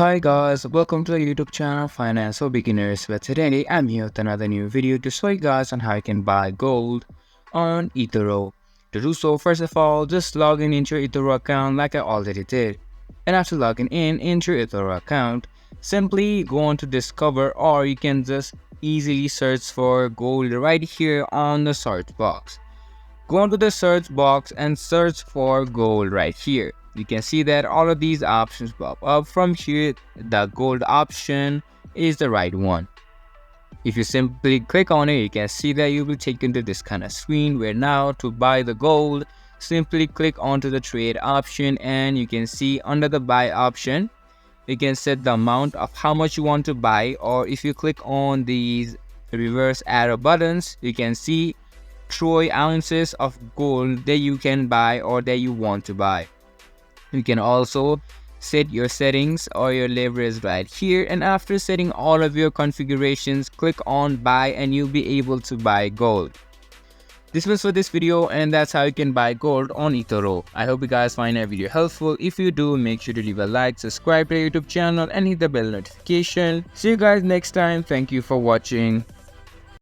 Hi guys, welcome to the YouTube channel Finance for Beginners, where today I'm here with another new video to show you guys on how you can buy gold on Etoro. To do so, first of all, just log in into your Etoro account like I already did. And after logging in into your Etoro account, simply go on to discover, or you can just easily search for gold right here on the search box. Go onto the search box and search for gold right here. You can see that all of these options pop up. From here, the gold option is the right one. If you simply click on it, you can see that you will be taken to this kind of screen where now to buy the gold, simply click onto the trade option, and you can see under the buy option, you can set the amount of how much you want to buy, or if you click on these reverse arrow buttons, you can see troy ounces of gold that you can buy or that you want to buy. You can also set your settings or your leverage right here, and after setting all of your configurations, click on buy and you'll be able to buy gold. This was for this video, and that's how you can buy gold on Etoro. I hope you guys find that video helpful. If you do, make sure to leave a like, subscribe to our YouTube channel and hit the bell notification. See you guys next time. Thank you for watching.